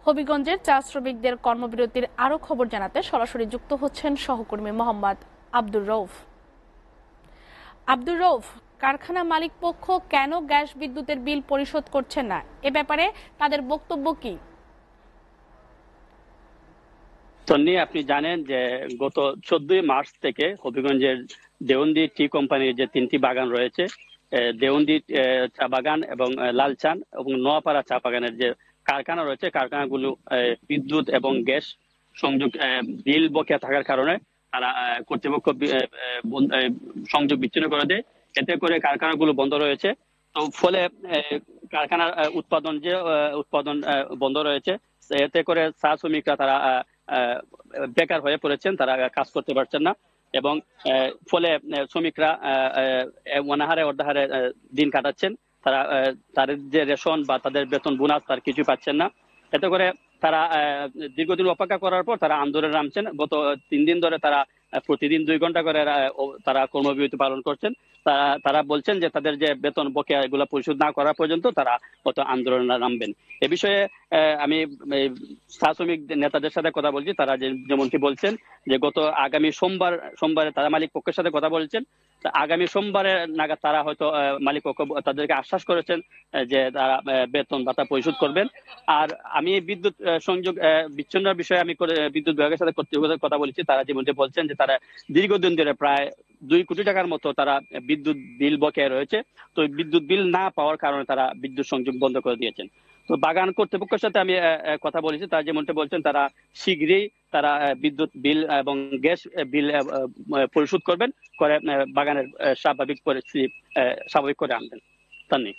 হবিগঞ্জের চা শ্রমিকদের কর্মবিরতির আরও খবর জানাতে সরাসরি যুক্ত হচ্ছেন সহকর্মী মোহাম্মদ আব্দুর রউফ। আব্দুর রউফ, কারখানা মালিক পক্ষ কেন গ্যাস বিদ্যুতের বিল পরিশোধ করছে না, এ ব্যাপারে তাদের বক্তব্য কি? তন্নি, আপনি জানেন যে গত 14 মার্চ থেকে হবিগঞ্জের দেওন্দী টি কোম্পানির যে 3টি বাগান রয়েছে, দেওন্দী চা বাগান এবং লালচান এবং নোয়াপাড়া চা বাগানের যে কারখানা রয়েছে, কারখানাগুলো বিদ্যুৎ এবং গ্যাস সংযোগ বিল বকেয়া থাকার কারণে তারা কর্তৃপক্ষ সংযোগ বিচ্ছিন্ন করে দেয়। এতে করে কারখানাগুলো বন্ধ রয়েছে। তো ফলে কারখানার উৎপাদন বন্ধ রয়েছে। এতে করে চা শ্রমিকরা তারা বেকার হয়ে পড়েছেন, তারা কাজ করতে পারছেন না এবং ফলে শ্রমিকরা অনাহারে অর্ধাহারে দিন কাটাচ্ছেন। তারা তাদের যে রেশন বা তাদের বেতন বোনাস তার কিছু পাচ্ছেন না। এতে করে তারা দীর্ঘদিন অপেক্ষা করার পর তারা আন্দোলনে নামছেন। গত 3 দিন ধরে তারা প্রতিদিন 2 ঘন্টা করে তারা কর্মবিরতি পালন করছেন। তারা বলছেন যে তাদের যে বেতন বকেয়া এগুলো পরিশোধ না করা পর্যন্ত তারা কত আন্দোলনে নামবেন। এ বিষয়ে আমি চা শ্রমিক নেতাদের সাথে কথা বলছি। তারা যেমনটি বলছেন যে গত আগামী সোমবারে তারা মালিক পক্ষের সাথে কথা বলছেন। আগামী সোমবারে নাগাদ তারা হয়তো মালিক পক্ষ তাদেরকে আশ্বাস করেছেন যে তারা বেতন ভাতা পরিশোধ করবেন। আর আমি বিদ্যুৎ সংযোগ বিচ্ছিন্নের বিষয়ে আমি বিদ্যুৎ বিভাগের সাথে কর্তৃপক্ষের কথা বলেছি। তারা যেমনটি বলছেন যে তারা দীর্ঘদিন ধরে প্রায় 2 কোটি টাকার মতো তারা বিদ্যুৎ বিল বকেয়া রয়েছে। তো বিদ্যুৎ বিল না পাওয়ার কারণে তারা বিদ্যুৎ সংযোগ বন্ধ করে দিয়েছেন। তো বাগান কর্তৃপক্ষের সাথে আমি কথা বলেছি। তারা যেমনটা বলছেন তারা শীঘ্রই তারা বিদ্যুৎ বিল এবং গ্যাস বিল পরিশোধ করবেন, করে বাগানের স্বাভাবিক পরিস্থিতি স্বাভাবিক করে আনবেন। তার নেই।